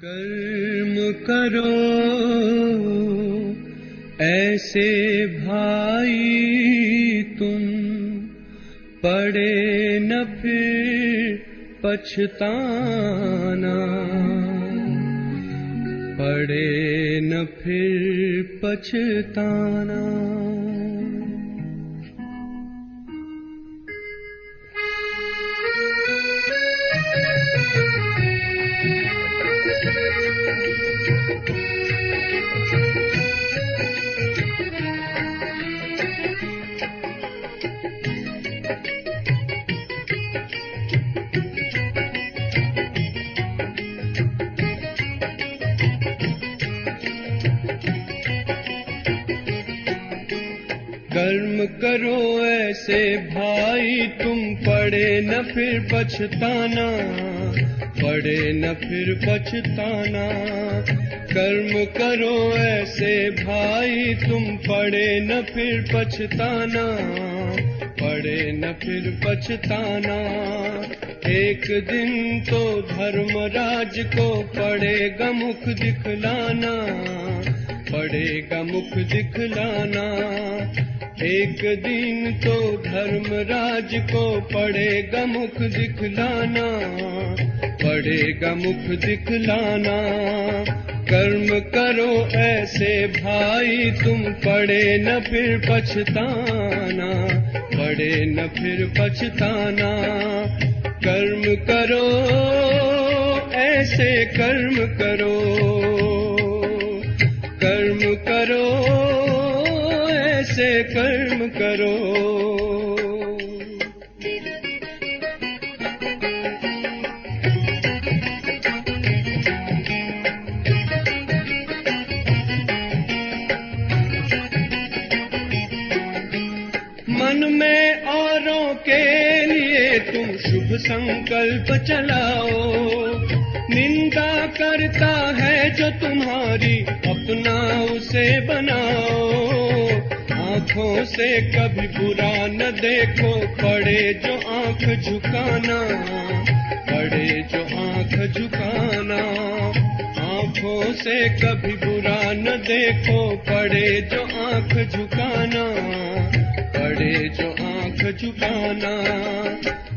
कर्म करो ऐसे भाई तुम, पड़े न फिर पछताना, पड़े न फिर पछताना। कर्म करो ऐसे भाई तुम, पड़े न फिर पछताना, पड़े न फिर पछताना। कर्म करो ऐसे भाई तुम, पड़े न फिर पछताना, पड़े न फिर पछताना। एक दिन तो धर्मराज को पड़ेगा मुख दिखलाना, पड़ेगा मुख दिखलाना। एक दिन तो धर्मराज को पड़ेगा मुख दिखलाना, पड़ेगा मुख दिखलाना। कर्म करो ऐसे भाई तुम, पड़े न फिर पछताना, पड़े न फिर पछताना। कर्म करो ऐसे कर्म करो, कर्म करो ऐसे कर्म करो। मन में औरों के लिए तुम शुभ संकल्प चलाओ, निंदा करता है जो तुम्हारी अपना उसे बनाओ। आँखों से कभी बुरा न देखो, पड़े जो आँख झुकाना, पड़े जो आँख झुकाना। आँखों से कभी बुरा न देखो, पड़े जो आँख झुकाना, पड़े जो आँख झुकाना।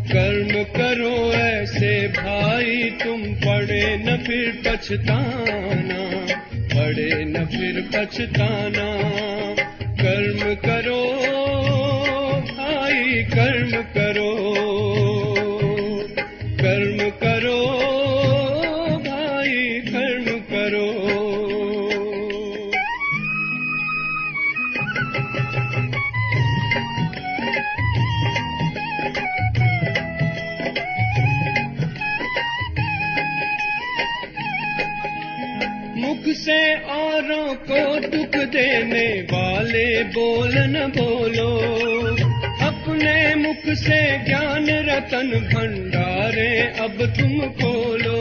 कर्म करो ऐसे भाई तुम, पड़े न फिर पछताना, पड़े न फिर पछताना। कर्म करो भाई कर्म करो, कर्म करो भाई कर्म करो। मुख से औरों को दुख देने वाले बोल न बोलो, अपने मुख से ज्ञान रतन भंडारे अब तुम खोलो।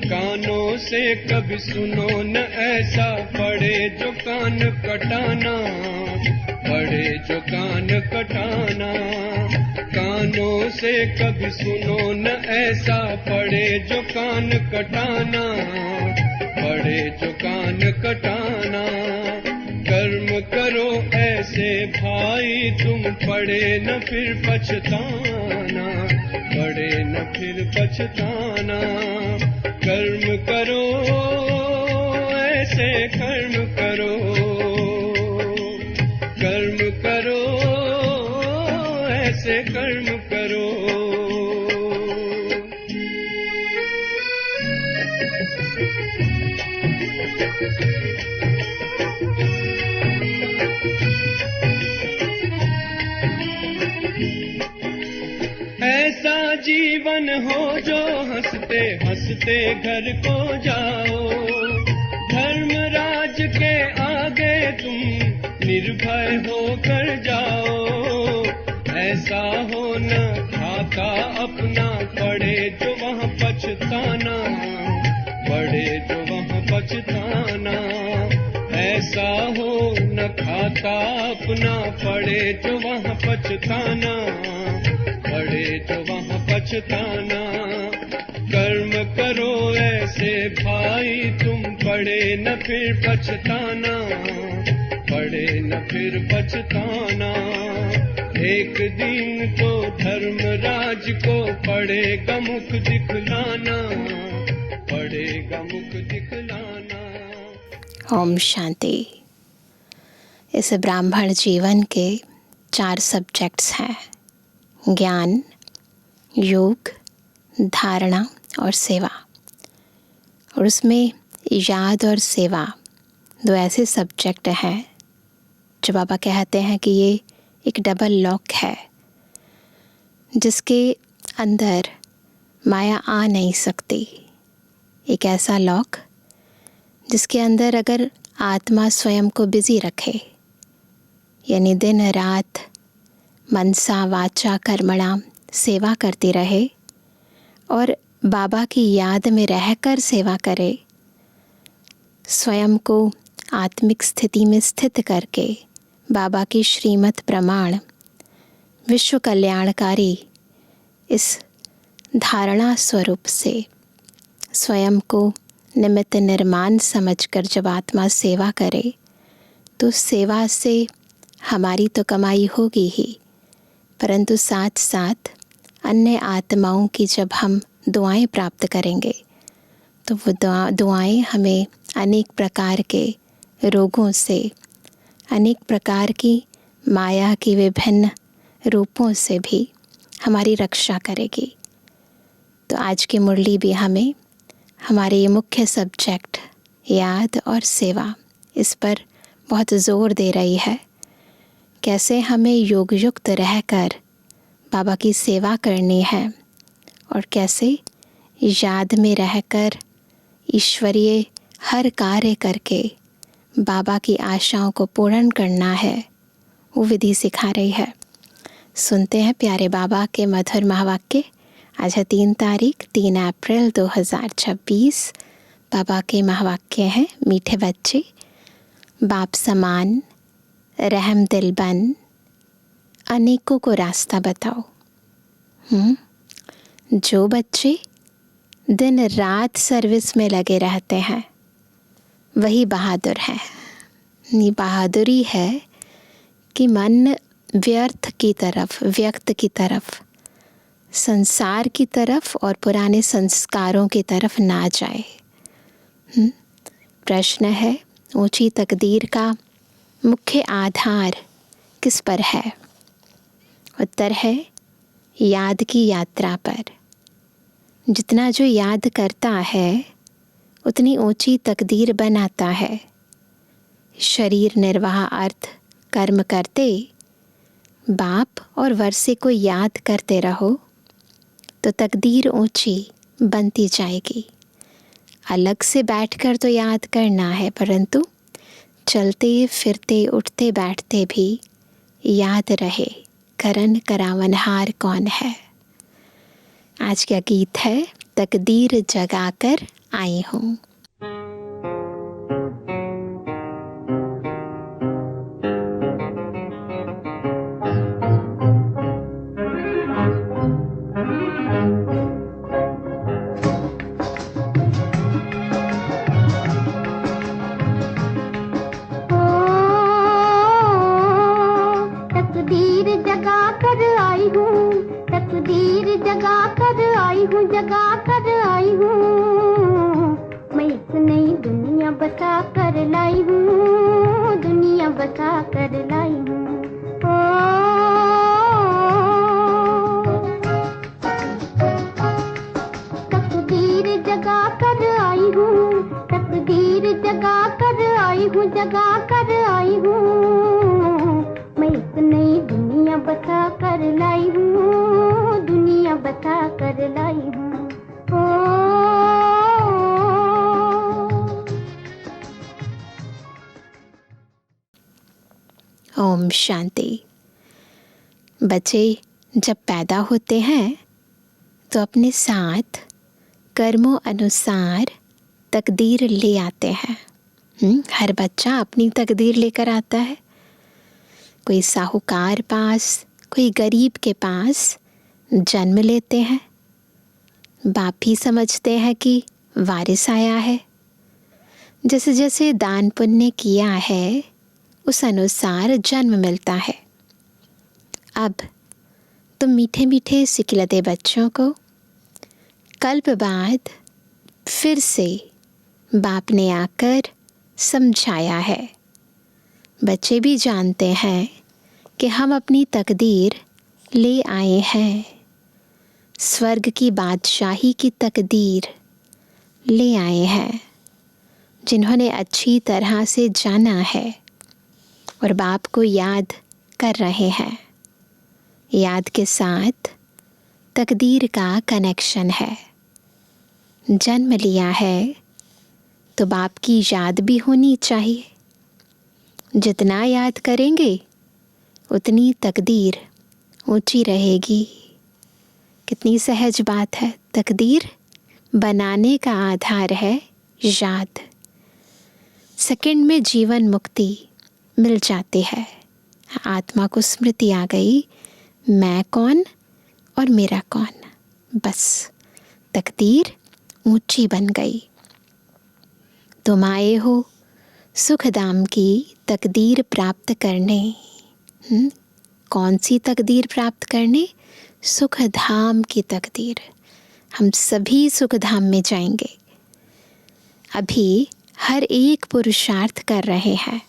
कानों से कभी सुनो न ऐसा, पड़े जो कान कटाना, पड़े जो कान कटाना। कानों से कभी सुनो न ऐसा, पड़े जो कान कटाना, पड़े जो कान कटाना। कर्म करो ऐसे भाई तुम, पड़े न फिर पछताना, पड़े न फिर पछताना। कर्म करो ऐसे कर्म करो, कर्म करो ऐसे कर्म करो। ऐसा जीवन हो जो हंसते हंसते घर को जाओ, धर्मराज के आगे तुम निर्भय होकर जाओ। ऐसा हो न खाता अपना, पड़े जो वहाँ पछताना, पड़े जो वहाँ पछताना। ऐसा हो न खाता अपना, पड़े जो वहाँ पछताना, पड़े जो वहाँ पछताना। कर्म करो ऐसे मेरे भाई तुम पढ़े न फिर पछताना, पढ़े न फिर पछताना। एक दिन तो धर्मराज को पड़ेगा मुख दिखलाना, पड़ेगा मुख दिखलाना। ओम शांति। इस ब्राह्मण जीवन के 4 सब्जेक्ट्स हैं, ज्ञान, योग, धारणा और सेवा। और उसमें याद और सेवा 2 ऐसे सब्जेक्ट हैं जो बाबा कहते हैं कि ये एक डबल लॉक है, जिसके अंदर माया आ नहीं सकती। एक ऐसा लॉक जिसके अंदर अगर आत्मा स्वयं को बिजी रखे, यानी दिन रात मनसा वाचा कर्मणा सेवा करती रहे और बाबा की याद में रहकर सेवा करे, स्वयं को आत्मिक स्थिति में स्थित करके बाबा की श्रीमत प्रमाण विश्व कल्याणकारी इस धारणा स्वरूप से स्वयं को निमित्त निर्माण समझकर जब आत्मा सेवा करे, तो सेवा से हमारी तो कमाई होगी ही, परंतु साथ साथ अन्य आत्माओं की जब हम दुआएं प्राप्त करेंगे तो वो दुआएं हमें अनेक प्रकार के रोगों से, अनेक प्रकार की माया की विभिन्न रूपों से भी हमारी रक्षा करेगी। तो आज की मुरली भी हमें हमारे ये मुख्य सब्जेक्ट याद और सेवा, इस पर बहुत ज़ोर दे रही है। कैसे हमें योग युक्त रहकर बाबा की सेवा करनी है और कैसे याद में रहकर ईश्वरीय हर कार्य करके बाबा की आशाओं को पूर्ण करना है, वो विधि सिखा रही है। सुनते हैं प्यारे बाबा के मधुर महावाक्य। आज है 3 तारीख 3 अप्रैल 2026। बाबा के महावाक्य हैं, मीठे बच्चे बाप समान रहम दिल बन, अनेकों को रास्ता बताओ। जो बच्चे दिन रात सर्विस में लगे रहते हैं वही बहादुर है। ये बहादुरी है कि मन व्यर्थ की तरफ, व्यक्त की तरफ, संसार की तरफ और पुराने संस्कारों की तरफ ना जाए। प्रश्न है, ऊंची तकदीर का मुख्य आधार किस पर है? उत्तर है, याद की यात्रा पर। जितना जो याद करता है उतनी ऊंची तकदीर बनाता है। शरीर निर्वाह अर्थ कर्म करते बाप और वर्षे को याद करते रहो तो तकदीर ऊंची बनती जाएगी। अलग से बैठकर तो याद करना है, परंतु चलते फिरते उठते बैठते भी याद रहे करन करावनहार कौन है। आज का गीत है, तकदीर जगाकर आई हूँ। जगा कर आई हूँ, मैं एक नई दुनिया बसा कर लाई हूँ, दुनिया बसा कर लाई हूँ। तकदीर जगा कर आई हूँ, तकदीर जगा कर आई हूँ, जगा कर आई हूँ, मैं एक नई दुनिया बसा कर लाई हूँ, दुनिया बसा कर लाई हूँ। ओम शांति। बच्चे जब पैदा होते हैं तो अपने साथ कर्मों अनुसार तकदीर ले आते हैं। हर बच्चा अपनी तकदीर लेकर आता है। कोई साहूकार पास, कोई गरीब के पास जन्म लेते हैं। बाप भी समझते हैं कि वारिस आया है। जैसे जैसे दान पुण्य किया है उस अनुसार जन्म मिलता है। अब तुम मीठे मीठे सिकलते बच्चों को कल्प बाद फिर से बाप ने आकर समझाया है। बच्चे भी जानते हैं कि हम अपनी तकदीर ले आए हैं, स्वर्ग की बादशाही की तकदीर ले आए हैं, जिन्होंने अच्छी तरह से जाना है और बाप को याद कर रहे हैं। याद के साथ तकदीर का कनेक्शन है। जन्म लिया है तो बाप की याद भी होनी चाहिए। जितना याद करेंगे उतनी तकदीर ऊंची रहेगी। कितनी सहज बात है। तकदीर बनाने का आधार है याद। सेकंड में जीवन मुक्ति मिल जाती है। आत्मा को स्मृति आ गई, मैं कौन और मेरा कौन। बस तकदीर ऊंची बन गई। तुम आए हो सुखधाम की तकदीर प्राप्त करने। कौन सी तकदीर प्राप्त करने? सुखधाम की तकदीर। हम सभी सुखधाम में जाएंगे। अभी हर एक पुरुषार्थ कर रहे हैं।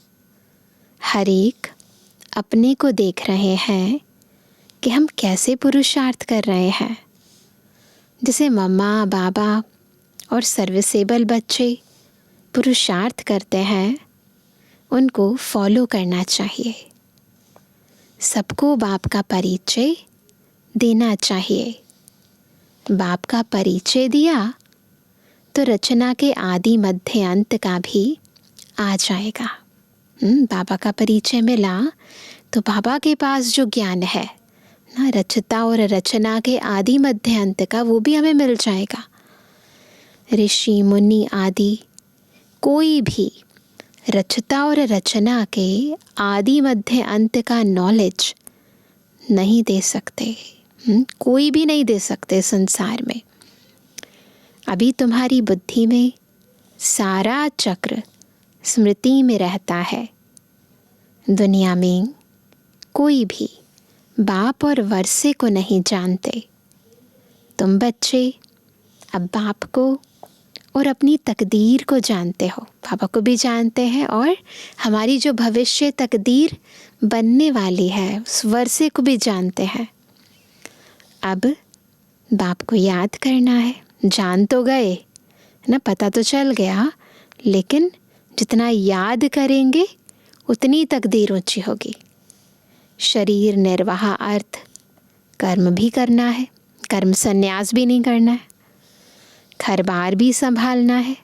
हर एक अपने को देख रहे हैं कि हम कैसे पुरुषार्थ कर रहे हैं। जैसे मम्मा, बाबा और सर्विसेबल बच्चे पुरुषार्थ करते हैं, उनको फॉलो करना चाहिए। सबको बाप का परिचय देना चाहिए। बाप का परिचय दिया तो रचना के आदि मध्य अंत का भी आ जाएगा। बाबा का परिचय मिला तो बाबा के पास जो ज्ञान है ना, रचता और रचना के आदि मध्य अंत का, वो भी हमें मिल जाएगा। ऋषि मुनि आदि कोई भी रचता और रचना के आदि मध्य अंत का नॉलेज नहीं दे सकते। कोई भी नहीं दे सकते संसार में। अभी तुम्हारी बुद्धि में सारा चक्र स्मृति में रहता है। दुनिया में कोई भी बाप और वर्षे को नहीं जानते। तुम बच्चे अब बाप को और अपनी तकदीर को जानते हो। पापा को भी जानते हैं और हमारी जो भविष्य तकदीर बनने वाली है उस वर्षे को भी जानते हैं। अब बाप को याद करना है। जान तो गए ना, पता तो चल गया, लेकिन जितना याद करेंगे उतनी तकदीर ऊंची होगी। शरीर निर्वाह अर्थ कर्म भी करना है। कर्म संन्यास भी नहीं करना है। घर बार भी संभालना है।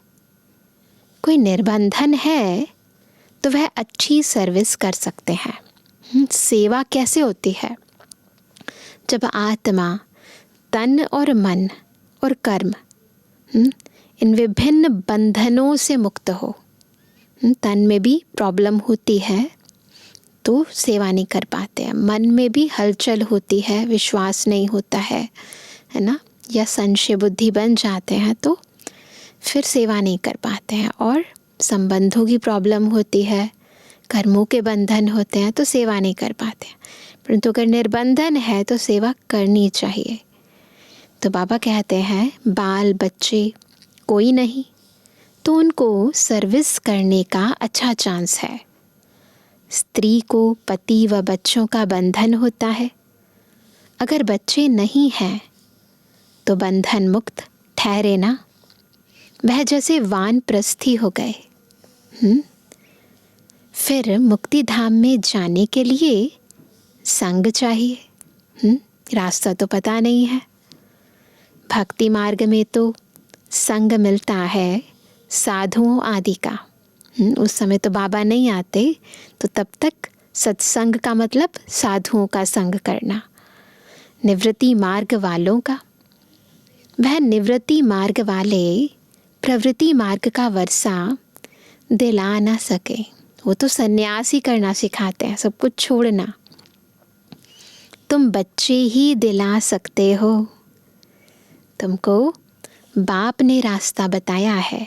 कोई निर्बंधन है तो वह अच्छी सर्विस कर सकते हैं। सेवा कैसे होती है? जब आत्मा तन और मन और कर्म इन विभिन्न बंधनों से मुक्त हो। तन में भी प्रॉब्लम होती है तो सेवा नहीं कर पाते हैं। मन में भी हलचल होती है, विश्वास नहीं होता है ना, या संशय बुद्धि बन जाते हैं तो फिर सेवा नहीं कर पाते हैं। और संबंधों की प्रॉब्लम होती है, कर्मों के बंधन होते हैं तो सेवा नहीं कर पाते हैं। परंतु अगर निर्बंधन है तो सेवा करनी चाहिए। तो बाबा कहते हैं बाल बच्चे कोई नहीं तो उनको सर्विस करने का अच्छा चांस है। स्त्री को पति व बच्चों का बंधन होता है। अगर बच्चे नहीं हैं तो बंधन मुक्त ठहरे ना। वह जैसे वानप्रस्थी हो गए। फिर मुक्ति धाम में जाने के लिए संग चाहिए। रास्ता तो पता नहीं है। भक्ति मार्ग में तो संग मिलता है साधुओं आदि का। उस समय तो बाबा नहीं आते, तो तब तक सत्संग का मतलब साधुओं का संग करना। निवृत्ति मार्ग वालों का, वह निवृत्ति मार्ग वाले प्रवृत्ति मार्ग का वर्षा दिला ना सके। वो तो सन्यास ही करना सिखाते हैं, सब कुछ छोड़ना। तुम बच्चे ही दिला सकते हो। तुमको बाप ने रास्ता बताया है।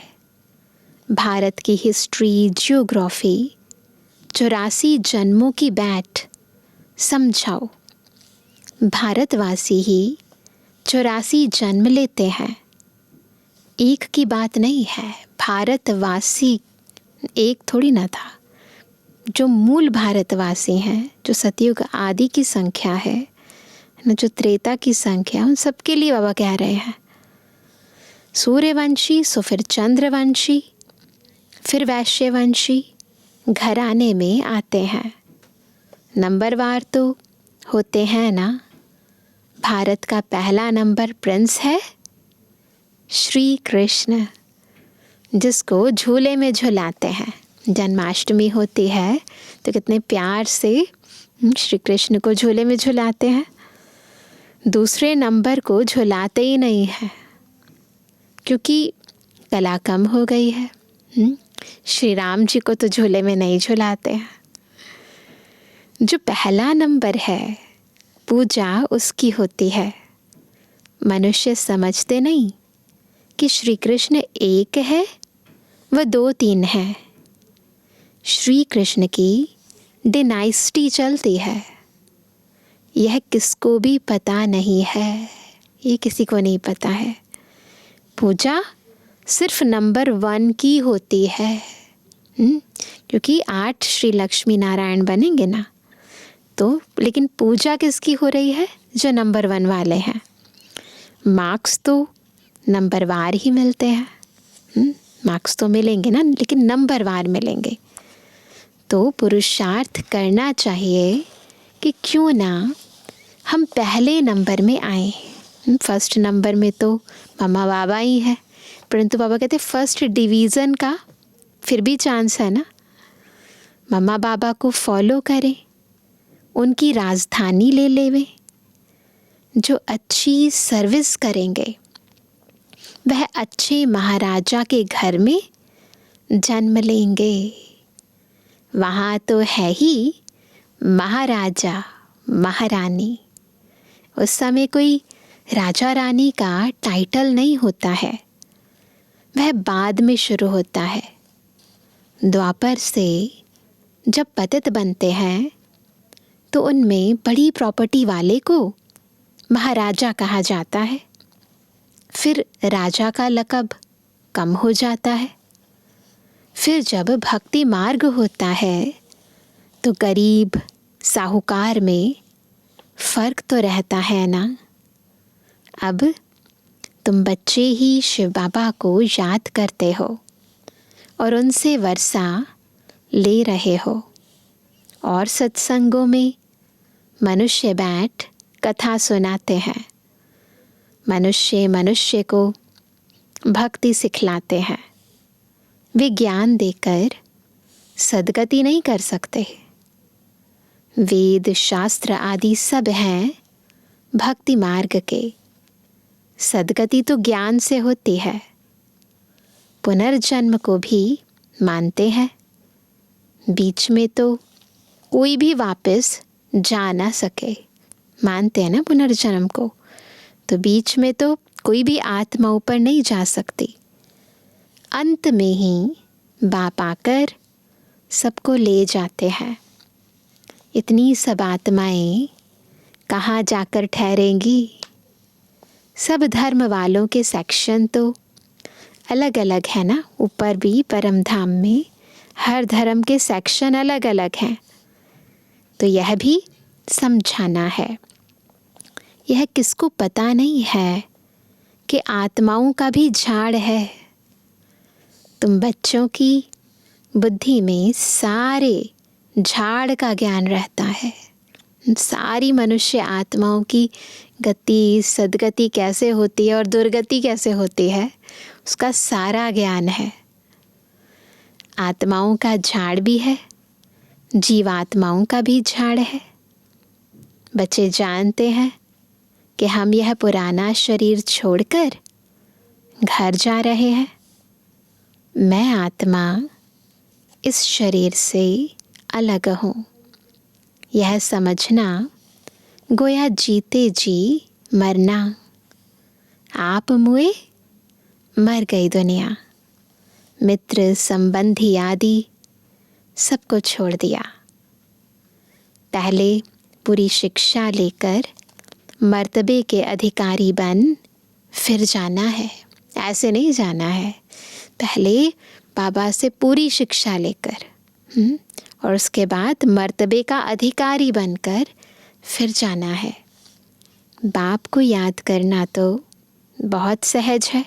भारत की हिस्ट्री, जियोग्राफी, 84 जन्मों की बैठ समझाओ। भारतवासी ही 84 जन्म लेते हैं, एक की बात नहीं है। भारतवासी एक थोड़ी ना था। जो मूल भारतवासी हैं, जो सतयुग आदि की संख्या है न, जो त्रेता की संख्या, उन सबके लिए बाबा कह रहे हैं सूर्यवंशी, सो फिर चंद्रवंशी, फिर वैश्यवंशी घराने में आते हैं। नंबरवार तो होते हैं ना। भारत का पहला नंबर प्रिंस है श्री कृष्ण, जिसको झूले में झुलाते हैं। जन्माष्टमी होती है तो कितने प्यार से श्री कृष्ण को झूले में झुलाते हैं। दूसरे नंबर को झुलाते ही नहीं है, क्योंकि कला कम हो गई है। श्री राम जी को तो झूले में नहीं झुलाते हैं। जो पहला नंबर है, पूजा उसकी होती है। मनुष्य समझते नहीं कि श्री कृष्ण एक है व 2-3 है। श्री कृष्ण की डिनाइस्टी चलती है। यह किसको भी पता नहीं है, ये किसी को नहीं पता है। पूजा सिर्फ नंबर 1 की होती है, क्योंकि 8 श्री लक्ष्मी नारायण बनेंगे ना, तो लेकिन पूजा किसकी हो रही है? जो नंबर 1 वाले हैं। मार्क्स तो नंबरवार ही मिलते हैं। मार्क्स तो मिलेंगे ना, लेकिन नंबरवार मिलेंगे। तो पुरुषार्थ करना चाहिए कि क्यों ना हम पहले नंबर में आए। फर्स्ट नंबर में तो मम्मा बाबा ही है, परंतु बाबा कहते फर्स्ट डिवीज़न का फिर भी चांस है ना। मम्मा बाबा को फॉलो करें, उनकी राजधानी ले लेवे। जो अच्छी सर्विस करेंगे वह अच्छे महाराजा के घर में जन्म लेंगे। वहाँ तो है ही महाराजा महारानी। उस समय कोई राजा रानी का टाइटल नहीं होता है, वह बाद में शुरू होता है। द्वापर से जब पतित बनते हैं तो उनमें बड़ी प्रॉपर्टी वाले को महाराजा कहा जाता है। फिर राजा का लक़ब कम हो जाता है। फिर जब भक्ति मार्ग होता है तो गरीब साहूकार में फ़र्क तो रहता है ना। अब तुम बच्चे ही शिव बाबा को याद करते हो और उनसे वर्षा ले रहे हो, और सत्संगों में मनुष्य बैठ कथा सुनाते हैं। मनुष्य मनुष्य को भक्ति सिखलाते हैं। वे ज्ञान देकर सद्गति नहीं कर सकते। वेद शास्त्र आदि सब हैं भक्ति मार्ग के। सद्गति तो ज्ञान से होती है। पुनर्जन्म को भी मानते हैं। बीच में तो कोई भी वापस जा ना सके। मानते हैं ना पुनर्जन्म को, तो बीच में तो कोई भी आत्मा ऊपर नहीं जा सकती। अंत में ही बाप आकर सबको ले जाते हैं। इतनी सब आत्माएं कहाँ जाकर ठहरेंगी? सब धर्म वालों के सेक्शन तो अलग अलग है ना। ऊपर भी परम धाम में हर धर्म के सेक्शन अलग अलग हैं। तो यह भी समझाना है। यह किसको पता नहीं है कि आत्माओं का भी झाड़ है। तुम बच्चों की बुद्धि में सारे झाड़ का ज्ञान रहता है। सारी मनुष्य आत्माओं की गति सद्गति कैसे होती है और दुर्गति कैसे होती है, उसका सारा ज्ञान है। आत्माओं का झाड़ भी है, जीवात्माओं का भी झाड़ है। बच्चे जानते हैं कि हम यह पुराना शरीर छोड़कर घर जा रहे हैं। मैं आत्मा इस शरीर से अलग हूँ। यह समझना गोया जीते जी मरना। आप मुए मर गई दुनिया, मित्र संबंधी आदि सबको छोड़ दिया। पहले पूरी शिक्षा लेकर मर्तबे के अधिकारी बन फिर जाना है। ऐसे नहीं जाना है, पहले बाबा से पूरी शिक्षा लेकर और उसके बाद मर्तबे का अधिकारी बनकर फिर जाना है। बाप को याद करना तो बहुत सहज है।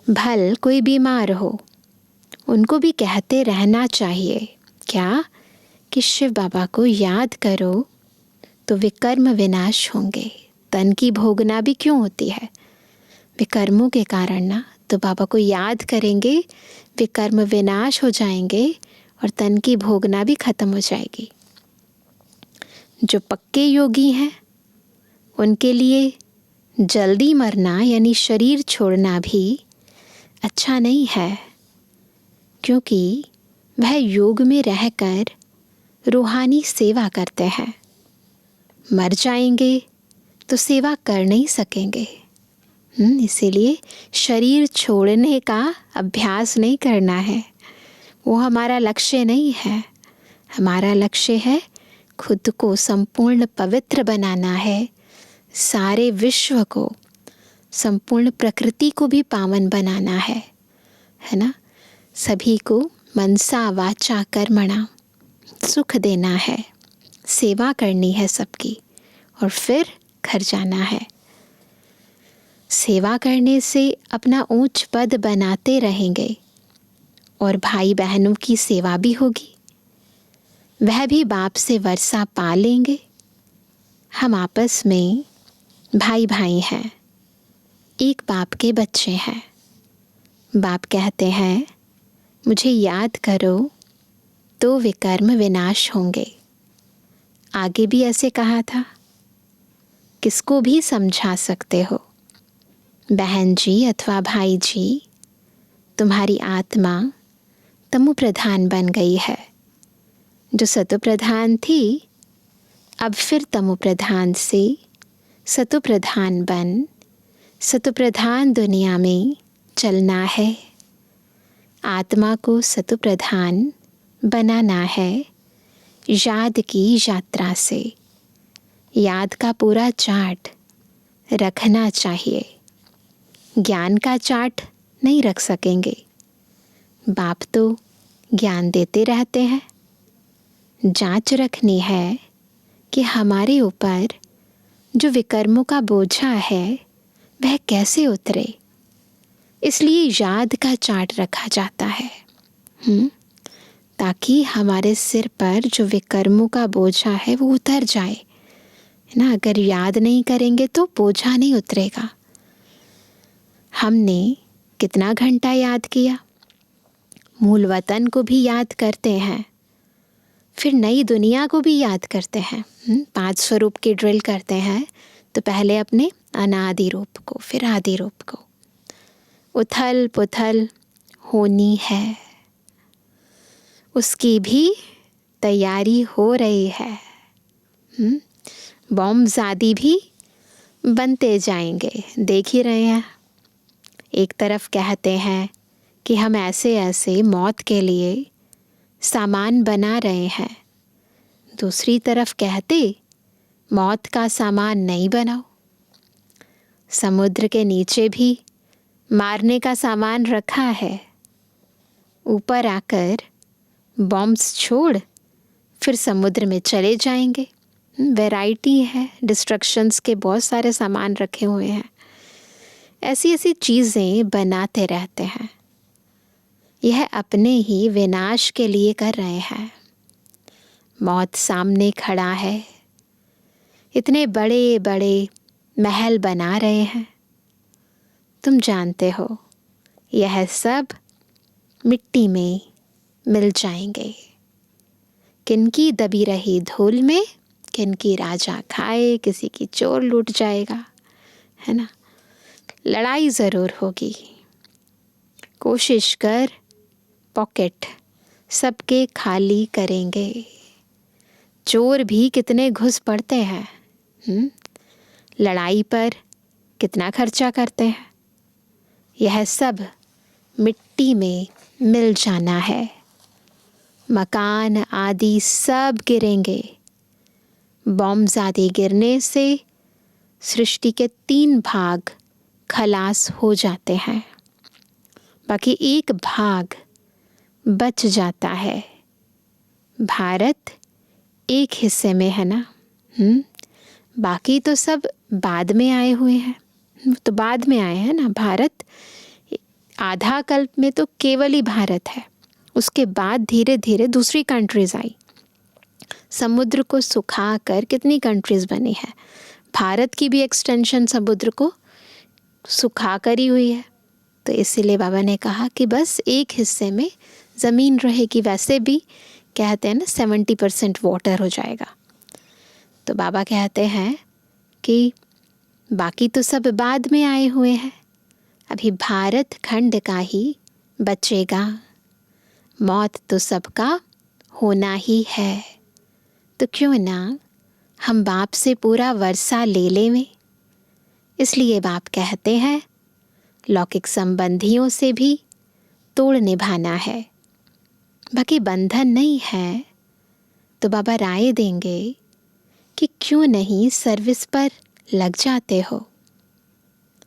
भल कोई बीमार हो, उनको भी कहते रहना चाहिए क्या कि शिव बाबा को याद करो तो विकर्म विनाश होंगे। तन की भोगना भी क्यों होती है? विकर्मों के कारण ना। तो बाबा को याद करेंगे, विकर्म विनाश हो जाएंगे और तन की भोगना भी खत्म हो जाएगी। जो पक्के योगी हैं उनके लिए जल्दी मरना यानी शरीर छोड़ना भी अच्छा नहीं है, क्योंकि वह योग में रहकर रूहानी सेवा करते हैं। मर जाएंगे तो सेवा कर नहीं सकेंगे। इसीलिए शरीर छोड़ने का अभ्यास नहीं करना है, वो हमारा लक्ष्य नहीं है। हमारा लक्ष्य है खुद को संपूर्ण पवित्र बनाना है, सारे विश्व को, संपूर्ण प्रकृति को भी पावन बनाना है ना। सभी को मनसा वाचा कर्मणा सुख देना है, सेवा करनी है सबकी और फिर घर जाना है। सेवा करने से अपना ऊंच पद बनाते रहेंगे और भाई बहनों की सेवा भी होगी, वह भी बाप से वर्षा पा लेंगे। हम आपस में भाई भाई हैं, एक बाप के बच्चे हैं। बाप कहते हैं मुझे याद करो तो विकर्म विनाश होंगे। आगे भी ऐसे कहा था। किसको भी समझा सकते हो, बहन जी अथवा भाई जी, तुम्हारी आत्मा तमो प्रधान बन गई है। जो सतो प्रधान थी अब फिर तमो प्रधान से सतो प्रधान बन सतो प्रधान दुनिया में चलना है। आत्मा को सतो प्रधान बनाना है याद की यात्रा से। याद का पूरा चार्ट रखना चाहिए, ज्ञान का चार्ट नहीं रख सकेंगे। बाप तो ज्ञान देते रहते हैं, जांच रखनी है कि हमारे ऊपर जो विकर्मों का बोझा है वह कैसे उतरे। इसलिए याद का चार्ट रखा जाता है ताकि हमारे सिर पर जो विकर्मों का बोझा है वो उतर जाए, है ना। अगर याद नहीं करेंगे तो बोझा नहीं उतरेगा। हमने कितना घंटा याद किया, मूल वतन को भी याद करते हैं, फिर नई दुनिया को भी याद करते हैं। 5 स्वरूप की ड्रिल करते हैं तो पहले अपने अनादि रूप को, फिर आदि रूप को। उथल पुथल होनी है, उसकी भी तैयारी हो रही है। बॉम्ब्स आदि भी बनते जाएंगे, देख ही रहे हैं। एक तरफ कहते हैं कि हम ऐसे ऐसे मौत के लिए सामान बना रहे हैं, दूसरी तरफ कहते मौत का सामान नहीं बनाओ। समुद्र के नीचे भी मारने का सामान रखा है, ऊपर आकर बॉम्ब्स छोड़ फिर समुद्र में चले जाएंगे। वैरायटी है, डिस्ट्रक्शंस के बहुत सारे सामान रखे हुए हैं। ऐसी ऐसी चीज़ें बनाते रहते हैं, यह अपने ही विनाश के लिए कर रहे हैं। मौत सामने खड़ा है, इतने बड़े बड़े महल बना रहे हैं। तुम जानते हो यह सब मिट्टी में मिल जाएंगे। किनकी दबी रही धूल में किनकी राजा खाए, किसी की चोर लूट जाएगा, है ना। लड़ाई ज़रूर होगी। कोशिश कर पॉकेट सबके खाली करेंगे। चोर भी कितने घुस पड़ते हैं, लड़ाई पर कितना खर्चा करते हैं। यह सब मिट्टी में मिल जाना है। मकान आदि सब गिरेंगे। बॉम्ब्स आदि गिरने से सृष्टि के 3 भाग खलास हो जाते हैं, बाकी एक भाग बच जाता है। भारत एक हिस्से में है ना, बाकी तो सब बाद में आए हुए हैं, तो बाद में आए हैं ना। भारत आधा कल्प में तो केवल ही भारत है, उसके बाद धीरे धीरे दूसरी कंट्रीज आई। समुद्र को सुखा कर कितनी कंट्रीज बनी है। भारत की भी एक्सटेंशन समुद्र को सुखा कर ही हुई है। तो इसीलिए बाबा ने कहा कि बस एक हिस्से में ज़मीन रहेगी। वैसे भी कहते हैं ना 70% वाटर हो जाएगा। तो बाबा कहते हैं कि बाकी तो सब बाद में आए हुए हैं, अभी भारत खंड का ही बचेगा। मौत तो सबका होना ही है, तो क्यों ना हम बाप से पूरा वर्षा ले लें। इसलिए बाप कहते हैं लौकिक संबंधियों से भी तोड़ निभाना है, बाकी बंधन नहीं है। तो बाबा राय देंगे कि क्यों नहीं सर्विस पर लग जाते हो।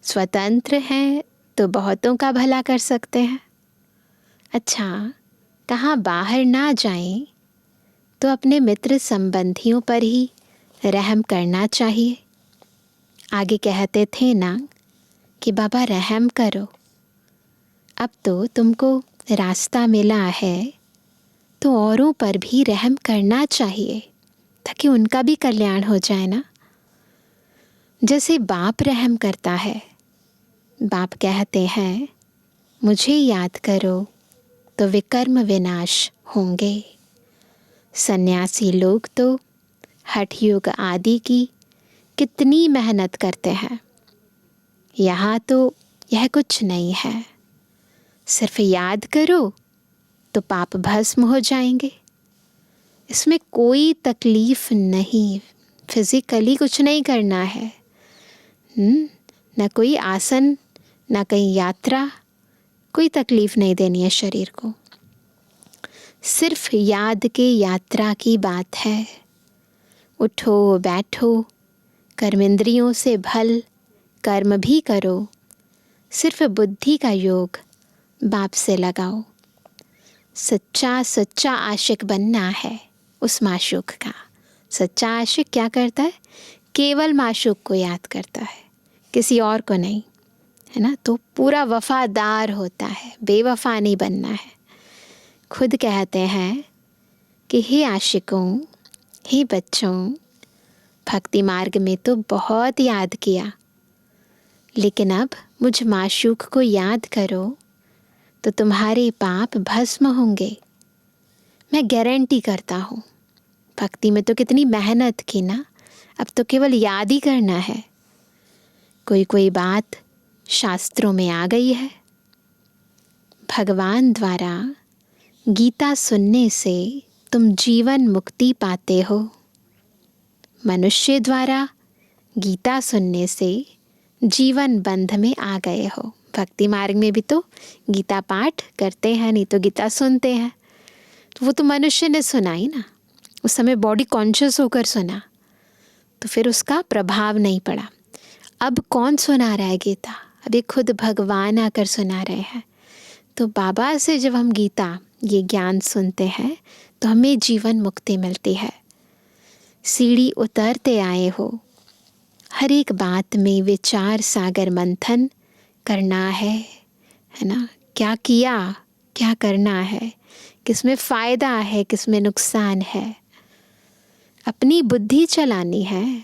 स्वतंत्र हैं तो बहुतों का भला कर सकते हैं। अच्छा, कहाँ बाहर ना जाएं तो अपने मित्र संबंधियों पर ही रहम करना चाहिए। आगे कहते थे ना कि बाबा रहम करो। अब तो तुमको रास्ता मिला है तो औरों पर भी रहम करना चाहिए, ताकि उनका भी कल्याण हो जाए ना। जैसे बाप रहम करता है, बाप कहते हैं मुझे याद करो तो विकर्म विनाश होंगे। सन्यासी लोग तो हठ योग आदि की कितनी मेहनत करते हैं, यहाँ तो यह कुछ नहीं है। सिर्फ याद करो तो पाप भस्म हो जाएंगे। इसमें कोई तकलीफ नहीं, फिजिकली कुछ नहीं करना है, न कोई आसन, न कहीं यात्रा, कोई तकलीफ नहीं देनी है शरीर को। सिर्फ याद के यात्रा की बात है। उठो बैठो, कर्मेंद्रियों से भल कर्म भी करो, सिर्फ बुद्धि का योग बाप से लगाओ। सच्चा सच्चा आशिक बनना है उस माशूक का। सच्चा आशिक क्या करता है? केवल माशूक को याद करता है, किसी और को नहीं, है ना। तो पूरा वफादार होता है, बेवफा नहीं बनना है। खुद कहते हैं कि हे आशिकों, हे बच्चों, भक्ति मार्ग में तो बहुत याद किया, लेकिन अब मुझ माशूक को याद करो तो तुम्हारे पाप भस्म होंगे। मैं गारंटी करता हूँ। भक्ति में तो कितनी मेहनत की ना, अब तो केवल याद ही करना है। कोई कोई बात शास्त्रों में आ गई है। भगवान द्वारा गीता सुनने से तुम जीवन मुक्ति पाते हो। मनुष्य द्वारा गीता सुनने से जीवन बंध में आ गए हो। भक्ति मार्ग में भी तो गीता पाठ करते हैं, नहीं तो गीता सुनते हैं। तो वो तो मनुष्य ने सुना ही ना, उस समय बॉडी कॉन्शियस होकर सुना, तो फिर उसका प्रभाव नहीं पड़ा। अब कौन सुना रहा है गीता? अभी खुद भगवान आकर सुना रहे हैं। तो बाबा से जब हम गीता ये ज्ञान सुनते हैं तो हमें जीवन मुक्ति मिलती है। सीढ़ी उतरते आए हो, हर एक बात में विचार सागर मंथन करना है ना। क्या किया, क्या करना है, किसमें फ़ायदा है, किसमें नुकसान है, अपनी बुद्धि चलानी है।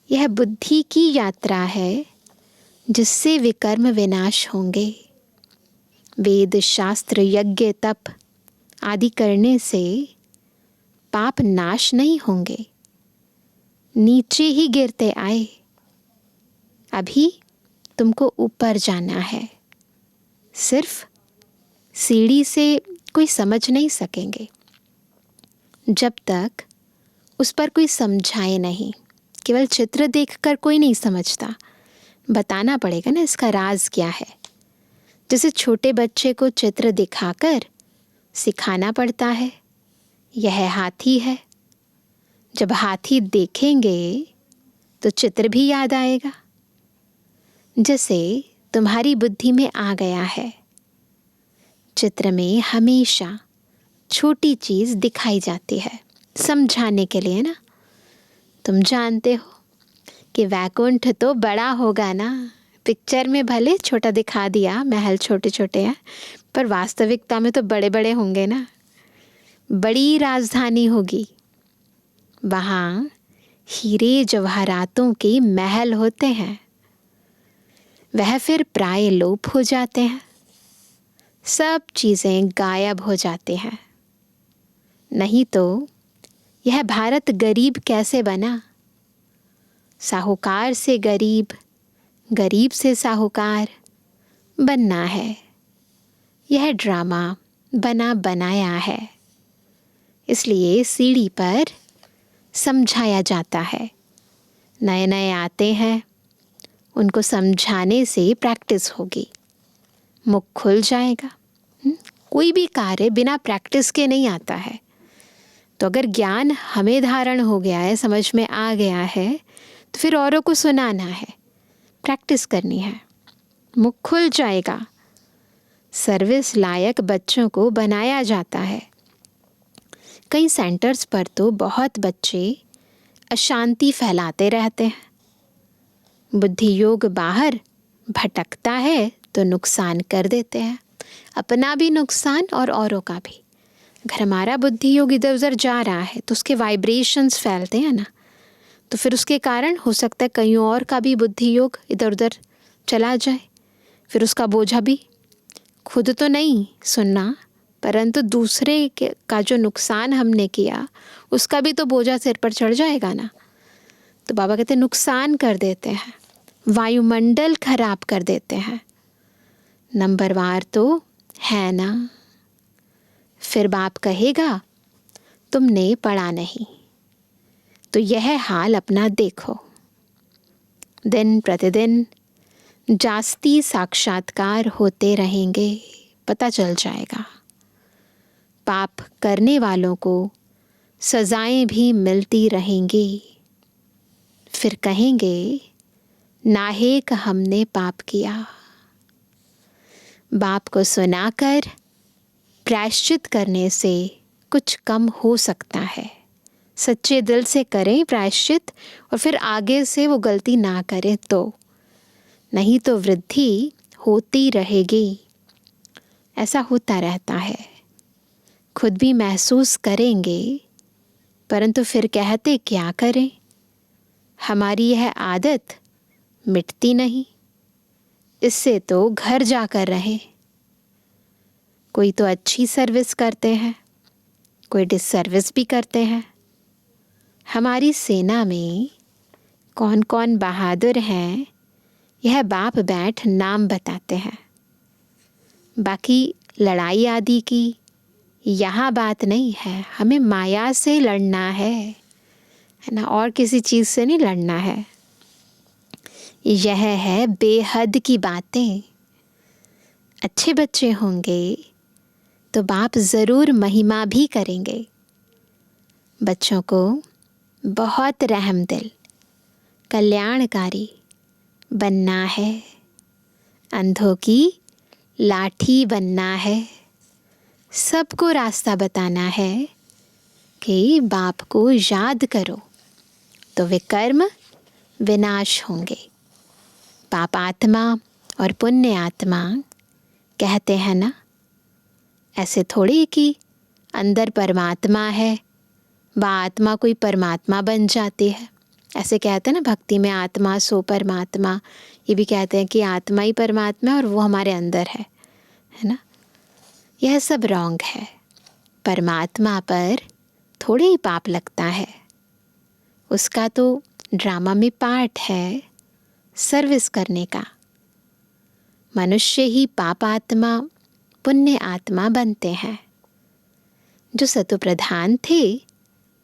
यह बुद्धि की यात्रा है जिससे विकर्म विनाश होंगे। वेद शास्त्र यज्ञ तप आदि करने से पाप नाश नहीं होंगे, नीचे ही गिरते आए। अभी तुमको ऊपर जाना है। सिर्फ सीढ़ी से कोई समझ नहीं सकेंगे जब तक उस पर कोई समझाए नहीं। केवल चित्र देखकर कोई नहीं समझता, बताना पड़ेगा ना इसका राज क्या है। जैसे छोटे बच्चे को चित्र दिखाकर सिखाना पड़ता है, यह हाथी है। जब हाथी देखेंगे तो चित्र भी याद आएगा। जैसे तुम्हारी बुद्धि में आ गया है, चित्र में हमेशा छोटी चीज़ दिखाई जाती है समझाने के लिए ना। तुम जानते हो कि वैकुंठ तो बड़ा होगा ना। पिक्चर में भले छोटा दिखा दिया, महल छोटे छोटे हैं, पर वास्तविकता में तो बड़े बड़े होंगे ना। बड़ी राजधानी होगी, वहाँ हीरे जवाहरातों के महल होते हैं। वह फिर प्राय लोप हो जाते हैं, सब चीज़ें गायब हो जाती हैं। नहीं तो यह भारत गरीब कैसे बना? साहूकार से गरीब, गरीब से साहूकार बनना है। यह ड्रामा बना बनाया है, इसलिए सीढ़ी पर समझाया जाता है। नए नए आते हैं, उनको समझाने से प्रैक्टिस होगी, मुख खुल जाएगा। कोई भी कार्य बिना प्रैक्टिस के नहीं आता है। तो अगर ज्ञान हमें धारण हो गया है, समझ में आ गया है, तो फिर औरों को सुनाना है, प्रैक्टिस करनी है, मुख खुल जाएगा। सर्विस लायक बच्चों को बनाया जाता है। कई सेंटर्स पर तो बहुत बच्चे अशांति फैलाते रहते हैं। बुद्धि योग बाहर भटकता है तो नुकसान कर देते हैं, अपना भी नुकसान और औरों का भी। अगर हमारा बुद्धि योग इधर उधर जा रहा है तो उसके वाइब्रेशंस फैलते हैं ना, तो फिर उसके कारण हो सकता है कहीं और का भी बुद्धि योग इधर उधर चला जाए। फिर उसका बोझा भी खुद तो नहीं सुनना, परंतु दूसरे का जो नुकसान हमने किया उसका भी तो बोझा सिर पर चढ़ जाएगा ना। तो बाबा कहते नुकसान कर देते हैं, वायुमंडल खराब कर देते हैं। नंबरवार तो है ना। फिर बाप कहेगा तुमने पढ़ा नहीं। तो यह हाल अपना देखो। दिन प्रतिदिन जास्ती साक्षात्कार होते रहेंगे, पता चल जाएगा। पाप करने वालों को सजाएं भी मिलती रहेंगी। फिर कहेंगे नाहेक हमने पाप किया। बाप को सुनाकर प्रायश्चित करने से कुछ कम हो सकता है। सच्चे दिल से करें प्रायश्चित और फिर आगे से वो गलती ना करें तो, नहीं तो वृद्धि होती रहेगी। ऐसा होता रहता है। खुद भी महसूस करेंगे, परंतु फिर कहते क्या करें, हमारी यह आदत मिटती नहीं। इससे तो घर जाकर रहें। कोई तो अच्छी सर्विस करते हैं, कोई डिससर्विस भी करते हैं। हमारी सेना में कौन कौन बहादुर हैं, यह बाप बैठ नाम बताते हैं। बाकी लड़ाई आदि की यहाँ बात नहीं है। हमें माया से लड़ना है ना, और किसी चीज़ से नहीं लड़ना है। यह है बेहद की बातें। अच्छे बच्चे होंगे तो बाप ज़रूर महिमा भी करेंगे। बच्चों को बहुत रहमदिल, कल्याणकारी बनना है। अंधों की लाठी बनना है। सबको रास्ता बताना है कि बाप को याद करो तो विकर्म विनाश होंगे। पाप आत्मा और पुण्य आत्मा कहते हैं ना, ऐसे थोड़ी कि अंदर परमात्मा है, वह आत्मा कोई परमात्मा बन जाती है। ऐसे कहते हैं ना, भक्ति में आत्मा सो परमात्मा। ये भी कहते हैं कि आत्मा ही परमात्मा है और वो हमारे अंदर है ना। यह सब रॉन्ग है। परमात्मा पर थोड़े ही पाप लगता है, उसका तो ड्रामा में पार्ट है सर्विस करने का। मनुष्य ही पाप आत्मा पुण्य आत्मा बनते हैं। जो सतो प्रधान थे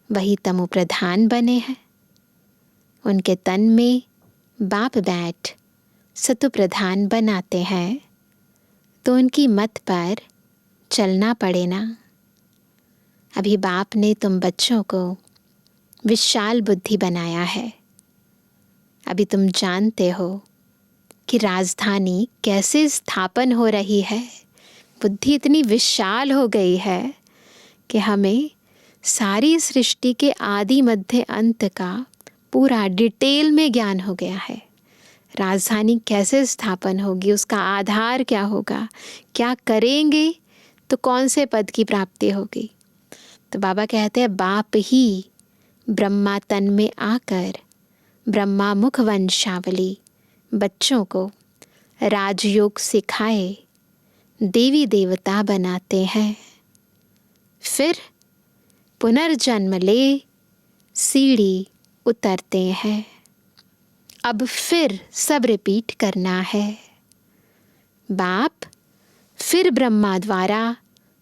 वही तमो प्रधान बने हैं। उनके तन में बाप बैठ सत्व प्रधान बनाते हैं तो उनकी मत पर चलना पड़े ना। अभी बाप ने तुम बच्चों को विशाल बुद्धि बनाया है। अभी तुम जानते हो कि राजधानी कैसे स्थापन हो रही है। बुद्धि इतनी विशाल हो गई है कि हमें सारी सृष्टि के आदि मध्य अंत का पूरा डिटेल में ज्ञान हो गया है। राजधानी कैसे स्थापन होगी, उसका आधार क्या होगा, क्या करेंगे तो कौन से पद की प्राप्ति होगी। तो बाबा कहते हैं बाप ही ब्रह्मा तन में आकर ब्रह्मा मुख वंशावली बच्चों को राजयोग सिखाए देवी देवता बनाते हैं। फिर पुनर्जन्म ले सीढ़ी उतरते हैं। अब फिर सब रिपीट करना है। बाप फिर ब्रह्मा द्वारा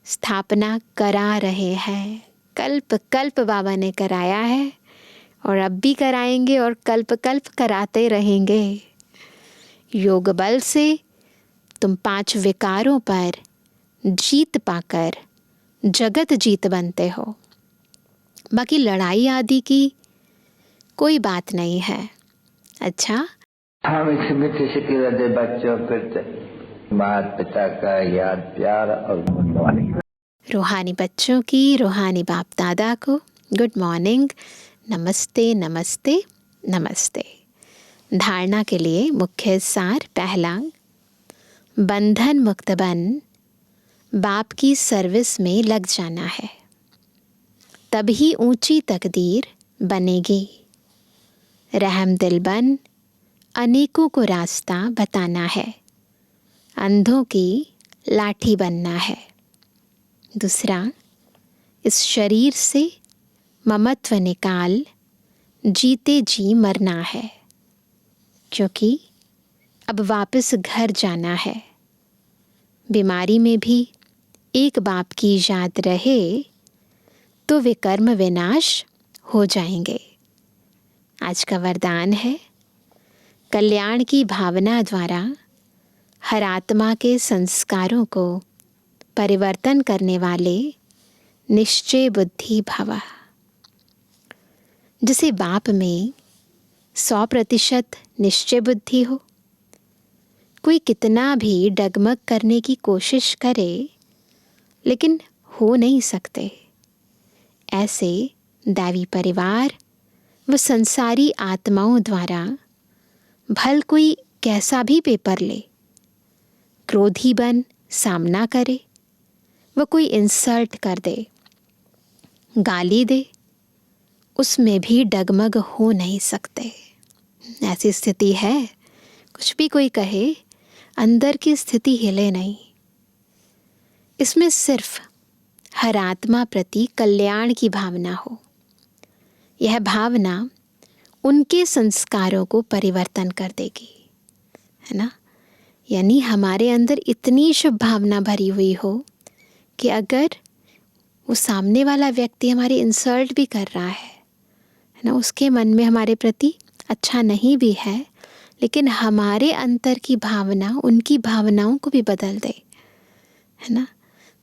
स्थापना करा रहे हैं। कल्प कल्प बाबा ने कराया है और अब भी कराएंगे और कल्प कल्प कराते रहेंगे। योग बल से तुम 5 विकारों पर जीत पाकर जगत जीत बनते हो। बाकी लड़ाई आदि की कोई बात नहीं है। अच्छा, हम इस मीठे सिकिलते बच्चों पर माता पिता का याद प्यार और रूहानी बच्चों की रूहानी बाप दादा को गुड मॉर्निंग, नमस्ते नमस्ते नमस्ते। धारणा के लिए मुख्य सार पहला, बंधन मुक्त बन बाप की सर्विस में लग जाना है, तभी ऊंची तकदीर बनेगी। रहम दिल बन अनेकों को रास्ता बताना है, अंधों की लाठी बनना है। दूसरा, इस शरीर से ममत्व निकाल जीते जी मरना है, क्योंकि अब वापस घर जाना है। बीमारी में भी एक बाप की याद रहे तो विकर्म विनाश हो जाएंगे। आज का वरदान है, कल्याण की भावना द्वारा हर आत्मा के संस्कारों को परिवर्तन करने वाले निश्चय बुद्धि भव। जिसे बाप में 100% निश्चय बुद्धि हो, कोई कितना भी डगमग करने की कोशिश करे लेकिन हो नहीं सकते। ऐसे दैवी परिवार व संसारी आत्माओं द्वारा भल कोई कैसा भी पेपर ले, क्रोधी बन सामना करे, वह कोई इंसल्ट कर दे, गाली दे, उसमें भी डगमग हो नहीं सकते। ऐसी स्थिति है, कुछ भी कोई कहे अंदर की स्थिति हिले नहीं। इसमें सिर्फ हर आत्मा प्रति कल्याण की भावना हो। यह भावना उनके संस्कारों को परिवर्तन कर देगी, है ना। यानी हमारे अंदर इतनी शुभ भावना भरी हुई हो कि अगर वो सामने वाला व्यक्ति हमारी इंसल्ट भी कर रहा है ना, उसके मन में हमारे प्रति अच्छा नहीं भी है, लेकिन हमारे अंतर की भावना उनकी भावनाओं को भी बदल दे, है ना।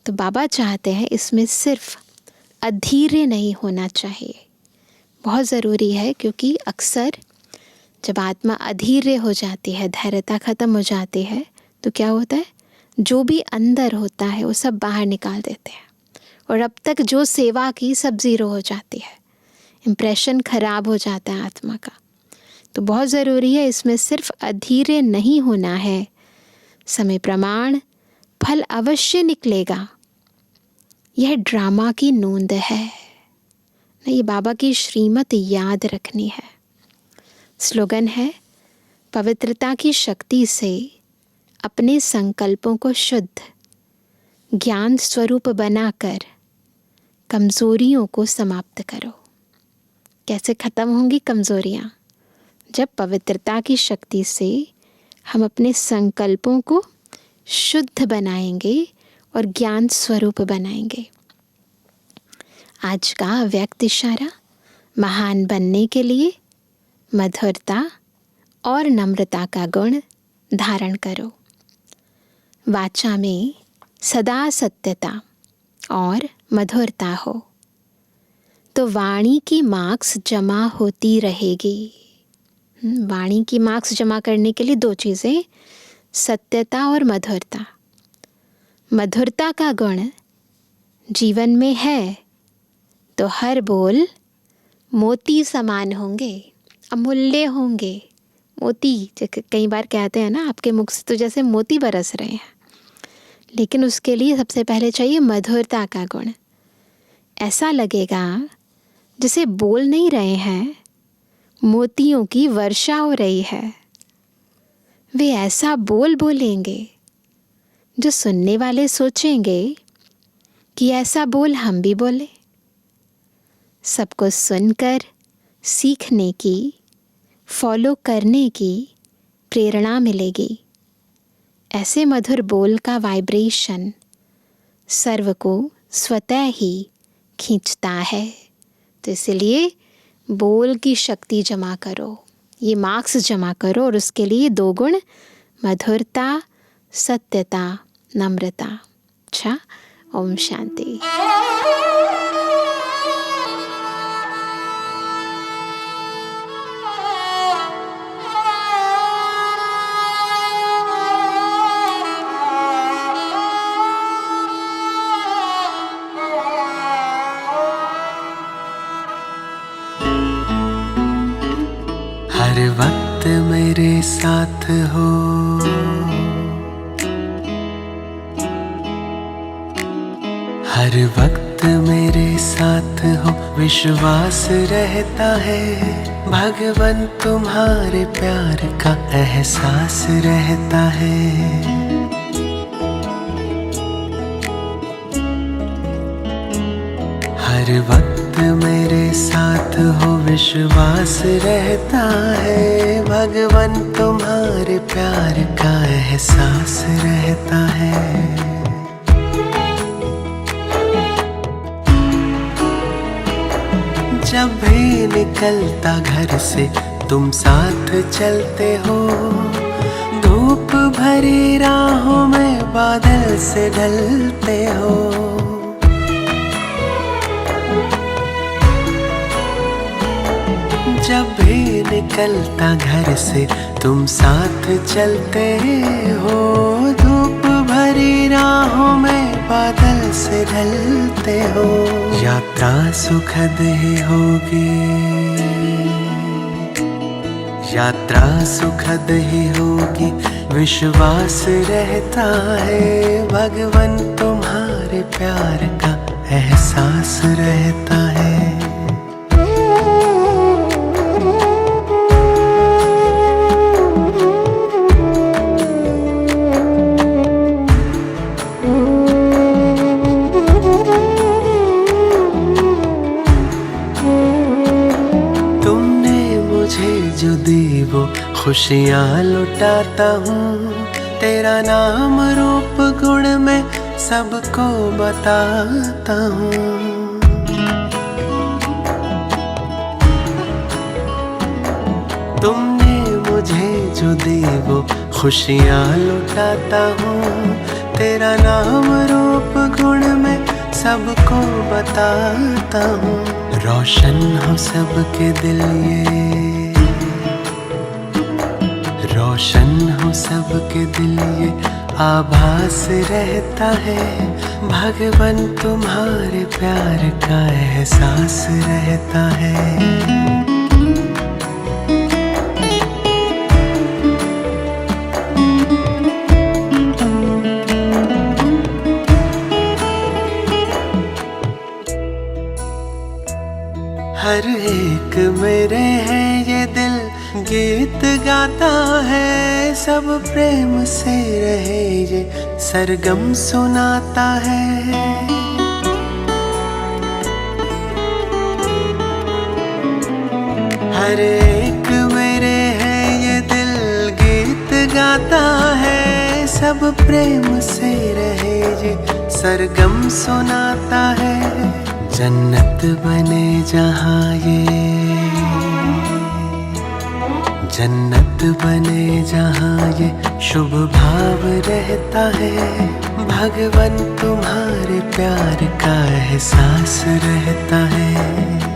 तो बाबा चाहते हैं इसमें सिर्फ अधीर्य नहीं होना चाहिए, बहुत ज़रूरी है। क्योंकि अक्सर जब आत्मा अधीर्य हो जाती है, धैर्यता ख़त्म हो जाती है, तो क्या होता है, जो भी अंदर होता है वो सब बाहर निकाल देते हैं और अब तक जो सेवा की सब ज़ीरो हो जाती है, इम्प्रेशन ख़राब हो जाता है आत्मा का। तो बहुत ज़रूरी है, इसमें सिर्फ अधीर्य नहीं होना है। समय प्रमाण फल अवश्य निकलेगा, यह ड्रामा की नोंद है। ये बाबा की श्रीमत याद रखनी है। स्लोगन है, पवित्रता की शक्ति से अपने संकल्पों को शुद्ध ज्ञान स्वरूप बनाकर कमज़ोरियों को समाप्त करो। कैसे ख़त्म होंगी कमज़ोरियाँ? जब पवित्रता की शक्ति से हम अपने संकल्पों को शुद्ध बनाएंगे और ज्ञान स्वरूप बनाएंगे। आज का व्यक्त इशारा, महान बनने के लिए मधुरता और नम्रता का गुण धारण करो। वाचा में सदा सत्यता और मधुरता हो तो वाणी की मार्क्स जमा होती रहेगी। वाणी की मार्क्स जमा करने के लिए 2 चीज़ें, सत्यता और मधुरता। मधुरता का गुण जीवन में है तो हर बोल मोती समान होंगे, अमूल्य होंगे। मोती कई बार कहते हैं ना, आपके मुख से तो जैसे मोती बरस रहे हैं, लेकिन उसके लिए सबसे पहले चाहिए मधुरता का गुण। ऐसा लगेगा जैसे बोल नहीं रहे हैं, मोतियों की वर्षा हो रही है। वे ऐसा बोल बोलेंगे जो सुनने वाले सोचेंगे कि ऐसा बोल हम भी बोले। सबको सुनकर सीखने की, फॉलो करने की प्रेरणा मिलेगी। ऐसे मधुर बोल का वाइब्रेशन सर्व को स्वतः ही खींचता है। तो इसलिए बोल की शक्ति जमा करो, ये मार्क्स जमा करो, और उसके लिए 2 गुण, मधुरता, सत्यता, नम्रता। अच्छा, ओम शांति। हर वक्त मेरे साथ हो, हर वक्त मेरे साथ हो, विश्वास रहता है। भगवन तुम्हारे प्यार का एहसास रहता है। हर वक्त मेरे साथ हो, विश्वास रहता है। भगवन तुम्हारे प्यार का एहसास रहता है। जब भी निकलता घर से तुम साथ चलते हो, धूप भरी राहों में बादल से ढलते हो। जब भी निकलता घर से तुम साथ चलते हो, धूप भरी राहों में बादल से ढलते हो। यात्रा सुखद ही होगी, यात्रा सुखद ही होगी, विश्वास रहता है। भगवन तुम्हारे प्यार का एहसास रहता है। जो दी वो खुशियाँ लुटाता हूँ, तेरा नाम रूप गुण में सबको बताता हूँ। तुमने मुझे जो दी वो खुशियाँ लुटाता हूँ, तेरा नाम रूप गुण में सबको बताता हूँ। रोशन हो सबके दिल ये, रोशन हो सबके दिल ये आभास रहता है। भगवन तुम्हारे प्यार का एहसास रहता है। हर एक मेरे है ये दिल गीत गाता है, सब प्रेम से रहे ये सरगम सुनाता है। हर एक मेरे है ये दिल गीत गाता है, सब प्रेम से रहे ये सरगम सुनाता है। जन्नत बने जहाँ ये, जन्नत बने जहाँ ये शुभ भाव रहता है। भगवन तुम्हारे प्यार का एहसास रहता है।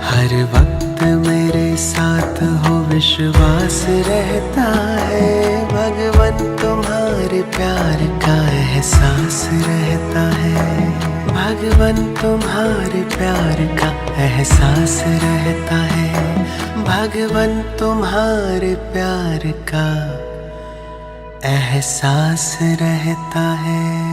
हर वक्त मेरे साथ हो विश्वास रहता है। भगवन तुम्हारे प्यार का एहसास रहता है। भगवन तुम्हारे प्यार का एहसास रहता है। भगवन तुम्हारे प्यार का एहसास रहता है।